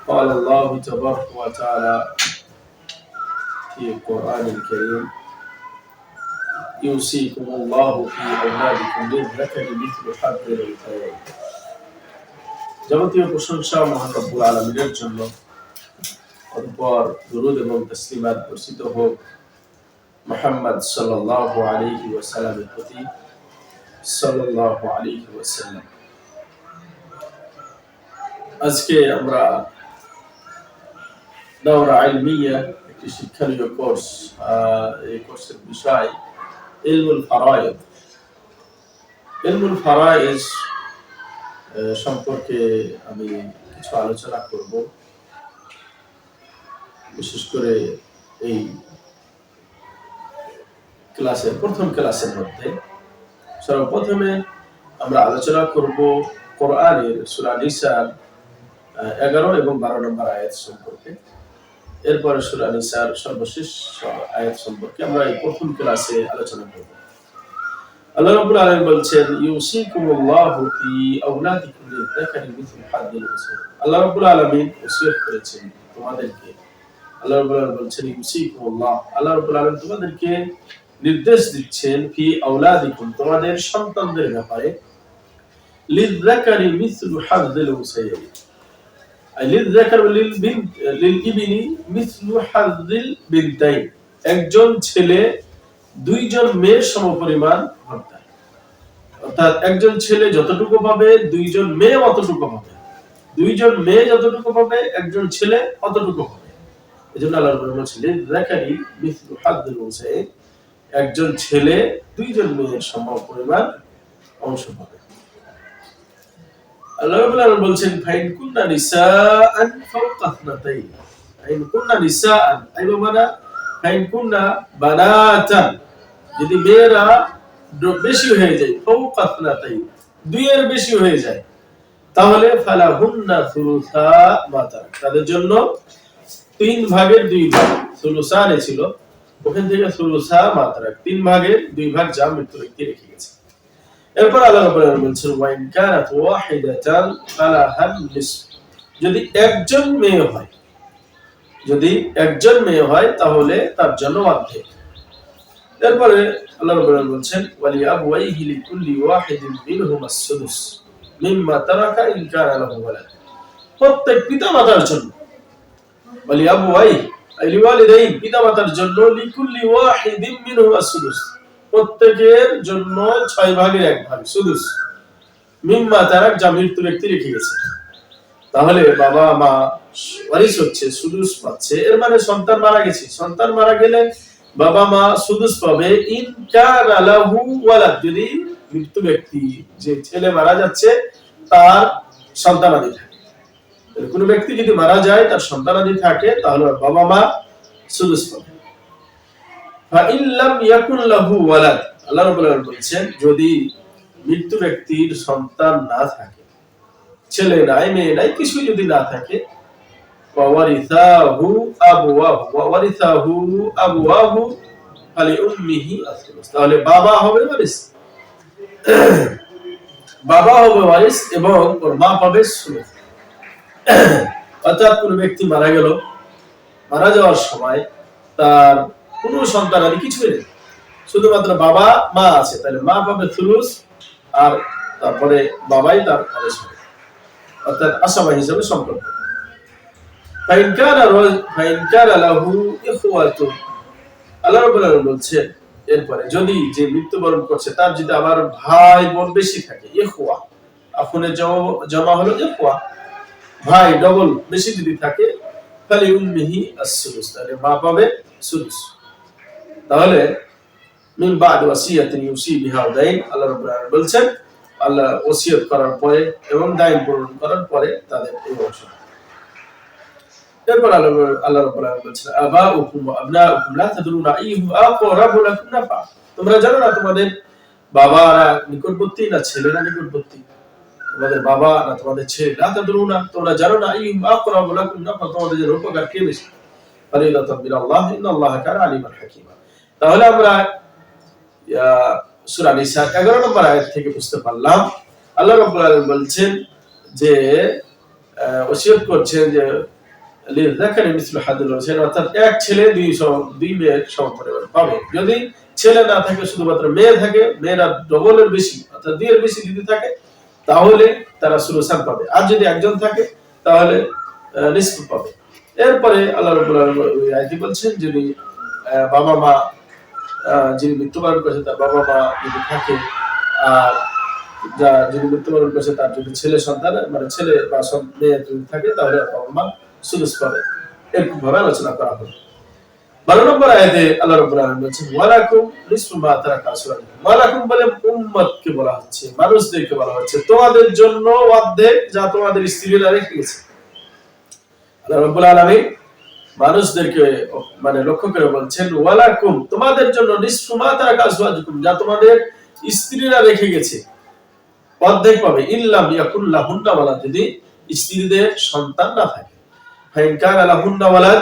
قال الله تبارك وتعالى في القرآن الكريم يوصيكم الله في أولادكم للذكر مثل حظ الأنثيين যাবতীয় প্রশংসা মহান রব্বুল আলামিনের জন্য। অতঃপর দুরূদ এবং তাসলিমাত বর্ষিত হোক মুহাম্মদ সাল্লাল্লাহু আলাইহি ওয়াসাল্লামের প্রতি সাল্লাল্লাহু আলাইহি ওয়াসাল্লাম। আজকে আমরা দাওরা ইলমিয়া একটি শিক্ষণীয় কোর্স, এই কোর্সের বিষয় ইলমুল ফারায়েদ। ইলমুল ফারায়েদ সম্পর্কে আমি কিছু আলোচনা করব, বিশেষ করে এই প্রথম ক্লাসের মধ্যে। সর্বপ্রথমে আমরা আলোচনা করব কোরআনের সূরা নিসার 11 এবং 12 নম্বর আয়াত সম্পর্কে। এরপরে সূরা নিসার সর্বশেষ আয়াত সম্পর্কে আমরা এই প্রথম ক্লাসে আলোচনা করব। আল্লাহ রাব্বুল আলামিন বলছেন, ইউসিকুমুল্লাহু ফি আওলাদিকুম লিযাকারি মিসলু হাযযিল উনসায়াইন। আল্লাহ রাব্বুল আলামিন ওসিয়ত করেছেন তোমাদেরকে। আল্লাহ রাব্বুল আলামিন বলছেন ইউসিকুমুল্লাহ, আল্লাহ রাব্বুল আলামিন তোমাদেরকে নির্দেশ দিচ্ছেন ফি আওলাদিকুম, তোমাদের সন্তানদের ব্যাপারে, লিযাকারি মিসলু হাযযিল উনসায়াইন, লিযাকার লিল বিনত লিল ইবনি মিসলু হাযযিল বিনতাইন, একজন ছেলে দুইজন মেয়ের সমপরিমাণ হতে। অর্থাৎ একজন ছেলে যতটুকু পাবে দুইজন মেয়ে অতটুকু পাবে, দুইজন মেয়ে যতটুকু পাবে একজন ছেলে অতটুকু পাবে। এজন্য আল্লাহ রাব্বুল বলেছেন লিযাকারি মিসলু হাযযিল উনসায়াইন, একজন ছেলে দুইজন মেয়ের সমপরিমাণ অংশ পাবে। আল্লাহ রাব্বুল আলামিন বলছেন ফাইন কুননা নিসাআন ফাওকা ইসনাতাইন, ফাইন কুননা নিসাআন আই বানা ফাইন কুননা বানাতান, যদি মেয়েরা বেশি হয়ে যায়, ফাওকা ইসনাতাইন দুইয়ের বেশি হয়ে যায়, তাহলে ফালাহুন্না সুলুসা মা তারাক, তাদের জন্য 3 ভাগের 2 ভাগ, সুলুসানে ছিল ওখান থেকে সুলুসা মা তারাক, 3 ভাগের 2 ভাগ যা মৃত ব্যক্তি রেখে গেছে। এরপর আল্লাহ রাব্বুল আলামিন বলছেন ওয়াইন কানাত ওয়াহিদাতান ফালাহান নিসফ, যদি একজন মেয়ে হয়, যদি একজন মেয়ে হয় তাহলে তার জন্য অর্ধেক। এরপরে আল্লাহ রাব্বুল আলামিন বলছেন ওয়ালি আবওয়াইহি লিকুল্লি ওয়াহিদিন মিনহুমা আস-সুদুস মিম্মা তারাকা ইন কানা লাহু ওয়ালাদ, প্রত্যেক পিতামাতার জন্য, ওয়ালি আবওয়াইহি আই লিওয়ালিদাইন, পিতামাতার জন্য, লিকুল্লি ওয়াহিদিন মিনহুমা আস-সুদুস প্রত্যেকের জন্য 6 ভাগের 1 ভাগ, সুদুস মিম্মা তারাক যা মৃত ব্যক্তি রেখে গেছে। তাহলে বাবা মা ওয়ারিস হচ্ছে, সুদুস পাচ্ছে। এর মানে সন্তান মারা গেছে, সন্তান মারা গেলে বাবা মা সুদুস পাবে। ইন কানা লাহু ওয়ালাদ, যদি মৃত ব্যক্তি যে ছেলে মারা যাচ্ছে তার সন্তানাদি থাকে, কোন ব্যক্তি যদি মারা যায় তার সন্তানাদি থাকে, তাহলে বাবা মা সুদুস পাবে। ফাইন লাম ইয়াকুন লাহু ওয়ালাদ, আল্লাহ রাব্বুল আলামিন বলেছেন যদি মৃত ব্যক্তির সন্তান না থাকে, ছেলে নাই মেয়ে নাই কিছু যদি না থাকে, ওয়ারিসাহু আবওয়াহু ওয়ারিসাহু আবওয়াহু ফালি উম্মিহি আস-সুলুস, তাহলে বাবা হবে ওয়ারিস, বাবা হবে ওয়ারিস এবং ওর মা পাবে সুলুস। অর্থাৎ কোন ব্যক্তি মারা গেল, মারা যাওয়ার সময় তার কোনো সন্তান আদি কিছুই নেই, শুধুমাত্র বাবা মা আছে, তাহলে মা পাবে সুলুস আর তারপরে বাবাই তার ওয়ারিস হবে, অর্থাৎ আসামা হিসেবে সম্পর্ক। ফাইন কানা লাহু ইখওয়াতুন, আল্লাহ রাব্বুল আলামিন বলছেন এরপরে যদি যে মৃত্যুবরণ করছে তার যদি আবার ভাই বোন বেশি থাকে, ইখওয়া আফুনে জমা হলো ইখওয়া, ভাই ডবল বেশি যদি থাকে, ফালি উম্মিহি আস-সুলুস, তাহলে মা পাবে সুলুস। তাহলে মিন বাদ ওয়াসিয়াতিন ইউসি বিহা দাইন, আল্লাহ রাব্বুল আলামিন বলছেন আল্লাহ ওসিয়ত করার পরে এবং দায়ন পূরণ করার পরে তাদের এই অংশ। এরপর আল্লাহ রাব্বুল আলামিন বলছেন আবাউকুম ওয়া আবনাউকুম লা তাদরুনা আইয়ুহুম আকরাবু লাকুম নাফা, তোমরা জানো না তোমাদের বাবারা নিকটবর্তী না ছেলেরা নিকটবর্তী, তোমাদের বাবা না তোমাদের ছেলে, লা তাদরুনা তোমরা জানো না আইয়ুহুম আকরাবু লাকুম নাফা, তোমাদের জন্য উপকার কে বেশি, ফারিদাতান মিনাল্লাহ ইন্নাল্লাহা কানা আলিমান হাকীমা। তাহলে আমরা সূরা নিসা 11 নম্বর আয়াত থেকে বুঝতে পারলাম আল্লাহ রাব্বুল আলামিন বলছেন যে ওসিয়ত করছেন যে লিযাকারি মিসলু হাযিল উনসায়াইন, অর্থাৎ এক ছেলে দুই মেয়ের সমপরিমাণ পাবে। যদি ছেলে না থাকে, শুধুমাত্র মেয়ে থাকে, মেয়েরা ডবলের বেশি অর্থাৎ দুইয়ের বেশি যদি থাকে তাহলে তারা সুলুসান পাবে। আর যদি একজন থাকে তাহলে নিসফ পাবে। এরপরে আল্লাহ রাব্বুল আলামিন ওই আয়াতে বলছেন, যদি বাবা মা যিনি মৃত্যুবরণ করেছে তার বাবা মা যদি থাকে, আর যিনি মৃত্যুবরণ করেছে তার যদি ছেলে সন্তান মানে ছেলে বা মেয়ে যদি থাকে তাহলে বাবা মা সুলুস পাবে। এরকম ভাবে আলোচনা করা হবে। 12 নম্বর আয়াতে আল্লাহ রাব্বুল আলামিন বলেছেন ওয়ালাকুম নিসফু মা তারাকা আসওয়াজুকুম। ওয়ালাকুম বলে উম্মতকে বলা হচ্ছে, মানুষদেরকে বলা হচ্ছে, তোমাদের জন্য অর্ধেক যা তোমাদের স্ত্রীরা রেখে গেছে। আল্লাহ রাব্বুল আলামিন মানুষদেরকে মানে লক্ষ্য করে বলছেন ওয়ালাকুম, তোমাদের জন্য নিসফু মা তারাকা আসওয়াজুকুম, যা তোমাদের স্ত্রীরা রেখে গেছে অর্ধেক পাবে। ইল্লাম ইয়াকুল লাহুন্না ওয়ালাদ, যদি স্ত্রীদের সন্তান না থাকে। ফাইন কানা লাহুন্না ওয়ালাদ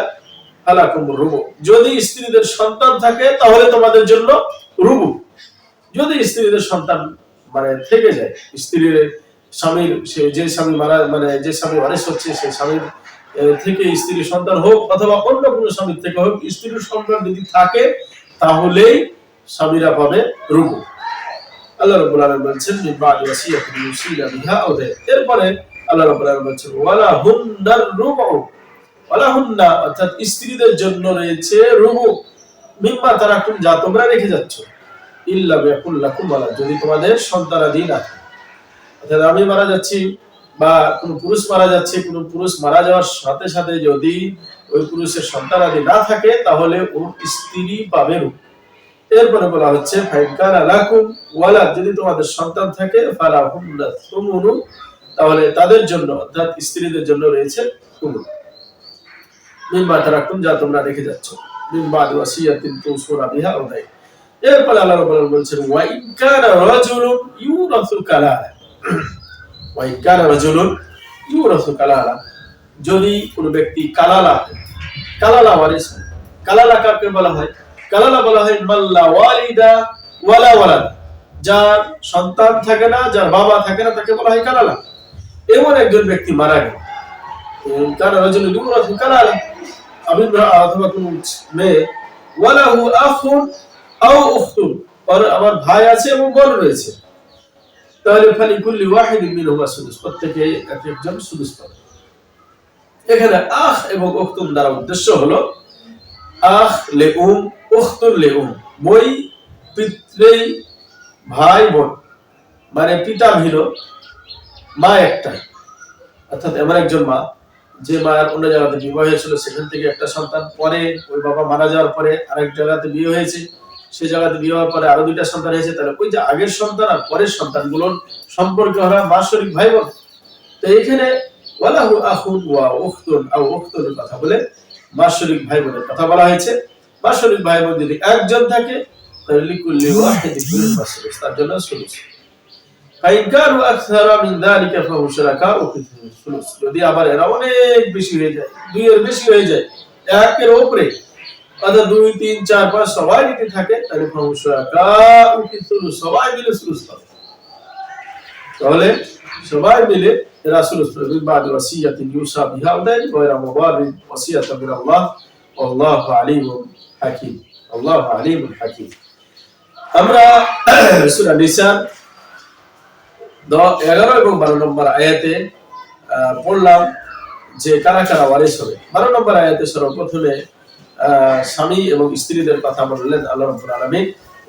ফালাকুম রুবু, যদি স্ত্রীদের সন্তান থাকে তাহলে তোমাদের জন্য রুবু। যদি স্ত্রীদের সন্তান মানে থেকে যায়, স্ত্রীর স্বামীর যে স্বামী মারা মানে যে স্বামী ওয়ারিস হচ্ছে সেই স্বামীর থেকে স্ত্রীর সন্তান হোক অথবা অন্য কোনো স্বামীর থেকে হোক, স্ত্রীর সন্তান যদি থাকে তাহলেই স্বামীরা পাবে রুবু। আল্লাহ রাব্বুল আলামিন বলেছেন মিনবাদি ওয়াসিয়াতিন ইউসিনা বিহা আও দাইন। এরপরে আল্লাহ রাব্বুল আলামিন বলেছেন ওয়ালা হুন্নার রুবু, ওয়ালা হুন্না অর্থাৎ স্ত্রীদের জন্য রয়েছে রুবু মিম্মা তারাকুম, যা তোমরা রেখে যাচ্ছ। ইল্লা বিয়াকুল লাকুম ওয়ালাদ, যদি তোমাদের সন্তানাদি না থাকে। অর্থাৎ আমি মারা যাচ্ছি বা কোন পুরুষ মারা যাচ্ছে, কোন পুরুষ মারা যাওয়ার সাথে সাথে যদি ওই পুরুষের সন্তানাদি না থাকে তাহলে ওর স্ত্রী পাবে রুবু। এরপরে বলা হচ্ছে ফাইন কানা লাকুম ওয়ালাদ, যদি তোমাদের সন্তান থাকে ফালাহুন্না সুমুনু, তাহলে তাদের জন্য অর্থাৎ স্ত্রীদের জন্য রয়েছে সুমুন মিম্মা তারাকুম, যা তোমরা রেখে যাচ্ছ। মিন বাদি ওয়াসিয়াতিন তুসুনা বিহা আও দাইন। এরপরে আল্লাহ রাব্বুল আলামিন বলেছেন ওয়া ইন কানা রাজুলুন ইউরাসু কালালা, ওয়া ইন কানা রাজুলুন ইউরাসু কালালা, যদি কোনো ব্যক্তি কালালা কালালা ওয়ারিস। কালালা কাকে বলা হয়? কালালা বলা হয় মাল্লা ওয়ালিদা ওয়ালা ওয়ালাদ, যার সন্তান থাকে না, যার বাবা থাকে না, তাকে বলা হয় কালালা। এমন একজন ব্যক্তি মারা গেল, কানা রাজুলুন ইউরাসু কালালা, অথবা কোন মেয়ে ওয়ালাহু আখুন আও উখতুন, আর আমার ভাই আছে এবং বোন রয়েছে, তাহলে ফালিকুল্লি ওয়াহিদিন মিনহুমা সুদুস, প্রত্যেককে একজন সুদুস পাবে। এখানে আখ এবং উখতুন দ্বারা উদ্দেশ্য হলো আখ লে উখতুন লে বই পিতৃ ভাই বোন, মানে পিতা ভিন্ন মা একটাই। অর্থাৎ এমন একজন মা যে মায়ের অন্য জায়গাতে বিবাহ হয়েছিল, সেখান থেকে একটা সন্তান, পরে ওই বাবা মারা যাওয়ার পরে আরেক জায়গাতে বিয়ে হয়েছে, সেই জায়গাতে বিয়ে হওয়ার পরে আরো দুইটা সন্তান হয়েছে, তাহলে ওই যে আগের সন্তান আর পরের সন্তানগুলোর সম্পর্কে ওরা মা শরীক ভাই বোন। তো এখানে ওয়ালাহু আখুন ওয়া উখতুন আও উখতুনের কথা বলে মা শরীক ভাই বোনের কথা বলা হয়েছে। মা শরীক ভাই বোন যদি একজন থাকে তাহলে লিকুল্লি ওয়াহিদিন মিনহুমা সুদুস, তার জন্য সুদুস। ফাইন কানু আকসারা মিন যালিকা ফাহুম শুরাকাউ ফিস সুলুস, যদি আবার এরা অনেক বেশি হয়ে যায়, দুইয়ের বেশি হয়ে যায়, একের উপরে, অর্থাৎ 2 3 4 5 সবাই যদি থাকে তাহলে ফাহুম শুরাকাউ ফিস সুলুস, সবাই মিলে সুলুস পাবে। তাহলে সবাই মিলে এরা সুলুস পাবে। মিন বাদি ওয়াসিয়াতিন ইউসা বিহা আও দাইন গায়রা মুবারিন ওয়াসিয়াতান মিন আল্লাহ আল্লাহু আলিমুন হাকীম, আল্লাহু আলিমুন হাকীম। আমরা সূরা নিসা 11 এবং 12 নম্বর আয়াতে পড়লাম যে কারা কারা ওয়ারিস হবে। 12 নম্বর আয়াতে সর্বপ্রথমে স্বামী এবং স্ত্রীদের কথা বললেন আল্লাহ রাব্বুল আলামিন,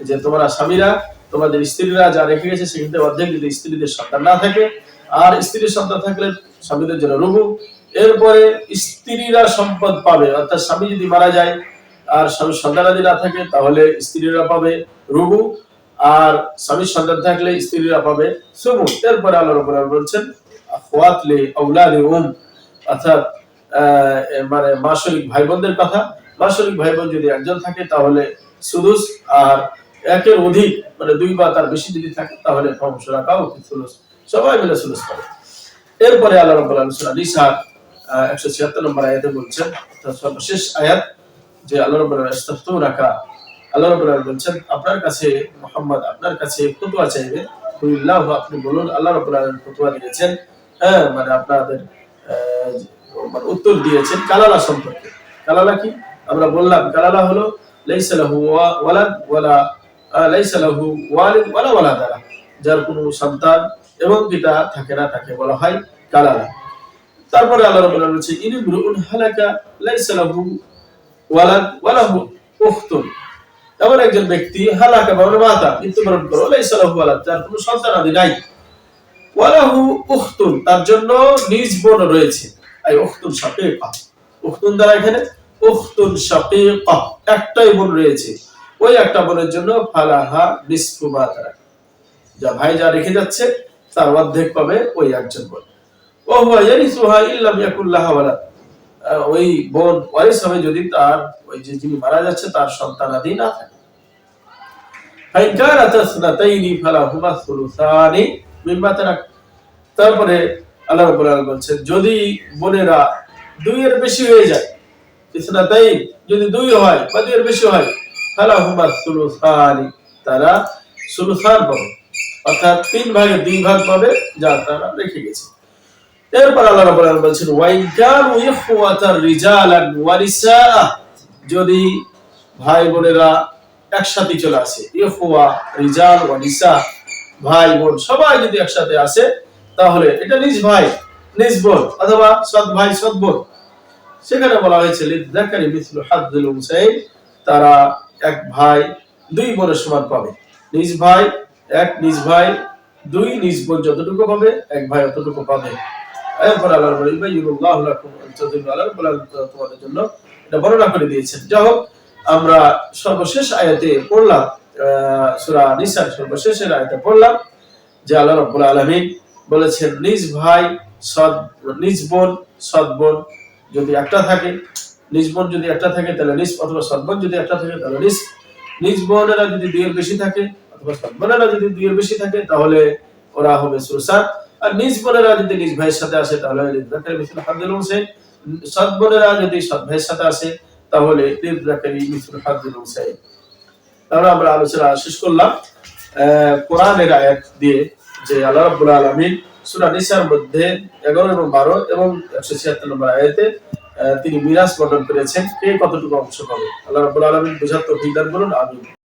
যে তোমরা স্বামীরা তোমাদের স্ত্রীরা যা রেখে গেছে সেখানে অর্ধেক যদি স্ত্রীদের সন্তান না থাকে, আর স্ত্রীর সন্তান থাকলে স্বামীদের জন্য রুবু। এরপরে স্ত্রীরা সম্পদ পাবে, অর্থাৎ স্বামী যদি মারা যায় আর স্বামীর সন্তানাদি না থাকে তাহলে স্ত্রীরা পাবে রুবু, আর স্বামীর সন্তান থাকলে স্ত্রীরা পাবে সুমুন। এরপরে আল্লাহ রাব্বুল আলামিন বলেছেন আখওয়াত লি আওলাদি অর্থাৎ মানে মা শরীক ভাই বোনদের কথা। মা শরীক ভাই বোন যদি একজন থাকে তাহলে সুদুস, আর একের অধিক মানে দুই বা তার বেশি যদি থাকে তাহলে ফাহুম শুরাকাউ ফিস সুলুস, সবাই মিলে সুলুস পাবে। এরপরে আল্লাহ রাব্বুল আলামিন সূরা নিসা 176 নম্বর আয়াতে বলছেন, সর্বশেষ আয়াত, যে আল্লাহ রাব্বুল আলামিন ইস্তাফতুনাকা, আল্লাহ রাব্বুল আলামিন বলেন আপনার কাছে মুহাম্মদ আপনার কাছে ফতোয়া চাইবে, কুলিল্লাহু, আপনি বলুন আল্লাহ রাব্বুল আলামিন ফতোয়া দিয়েছেন, মানে আপনাদের মানে উত্তর দিয়েছেন কালালা সম্পর্কে। কালালা কি? আমরা বললাম কালালা হলো লাইসা লাহু ওয়ালাদ ওয়ালা লাইসা লাহু ওয়ালিদ ওয়ালা ওয়ালাদা, যার কোনো সন্তান এবং পিতা থাকে না, তাকে বলা হয় কালালা। তারপরে আল্লাহ রাব্বুল আলামিন বলেছেন ইনবরুন হালাকা লাইসা লাহু ওয়ালাদ ওয়ালাহু উখতুন, এমন একজন ব্যক্তি হালাকা মানে মাতা মৃত্যুবরণ করলো, লাইসা লাহু ওয়ালাদ, যার কোনো সন্তানাদি নাই, ওয়ালাহু উখতুন, তার জন্য নিজ বোন রয়েছে, আই উখতুন শাকীকা, উখতুন দ্বারা এখানে উখতুন শাকীকা, একটাই বোন রয়েছে, ওই একটা বোনের জন্য ফালাহা নিসফু মা তারাক, যা ভাই যা রেখে যাচ্ছে তার অর্ধেক পাবে ওই একজন বোন। ওয়া হুয়া ইয়ারিসুহা ইল্লাম ইয়াকুল লাহা ওয়ালাদ, ওই বোন ওয়ারিস হবে যদি তার ওই যে যিনি মারা যাচ্ছে তার সন্তানাদি না থাকে। ফাইন কানাত আসনাতাইনি ফালাহুমা সুলুসানি মিম্মা তারাক, তারপরে আল্লাহ রাব্বুল আলামিন বলছেন যদি বোনেরা দুই এর বেশি হয়ে যায়, ইসনাতাইন যদি দুই হয় বা দুই এর বেশি হয়, ফালাহুমা সুলুসানি, তারা সুলুসান পাবে, অর্থাৎ 3 ভাগের 2 ভাগ পাবে যা তারা রেখে গেছে। এরপর আল্লাহ রাব্বুল আলামিন বলছেন ওয়াইন কানু ইখওয়াতার রিজালান ওয়া নিসা, যদি ভাই বোনেরা একসাথে চলে আসে, ইখওয়া রিজাল ওয়া নিসা, ভাই বোন সবাই যদি একসাথে আসে তাহলে এটা নিজ ভাই নিজ বোন অথবা সৎ ভাই সৎ বোন, সেখানে বলা হয়েছে লিযাকারি মিসলু হাজ্জিল উনসাইন, তারা এক ভাই দুই বোনের সমান পাবে, নিজ ভাই এক, নিজ ভাই দুই, নিজ বোন যতটুকু পাবে এক ভাই অতটুকু পাবে। এরপর আল্লাহ বলেন ইবাইয়ুল্লাহু লাকুম আন তাদিল্লু, আল্লাহ তোমাদের জন্য এটা বর্ণনা করে দিয়েছেন। যাই হোক, আমরা সর্বশেষ আয়াতে পড়লাম, সূরা নিসার সর্বশেষের আয়াতে পড়লাম যে আল্লাহ রাব্বুল আলামিন বলেছেন নিজ ভাই সৎ, নিজ বোন সৎ বোন যদি একটা থাকে, নিজ বোন যদি একটা থাকে তাহলে নিজ, অথবা সৎ বোন যদি একটা থাকে তাহলে নিজ, নিজ বোনেরা যদি 2 এর বেশি থাকে অথবা সৎ বোনেরা যদি 2 এর বেশি থাকে তাহলে ওরা হবে সুলুসান, আর নিজ বোনেরা যদি নিজ ভাইয়ের সাথে আসে তাহলে লিযাকারি মিসলু হাজ্জিল উনসাইন, সৎ বোনেরা যদি সৎ ভাইয়ের সাথে আসে তাহলে লিযাকারি মিসলু হাজ্জিল উনসাইন। তাহলে আমরা আলোচনা শেষ করলাম কোরআনের আয়াত দিয়ে যে আল্লাহ রাব্বুল আলামিন সূরা নিসার মধ্যে 11 এবং 12 এবং 176 নম্বর আয়াতে তিনি মিরাজ বর্ণনা করেছেন, কে কতটুকু অংশ পাবে। আল্লাহ রাব্বুল আলামিন বুঝার তৌফিক দান করুন, আমিন।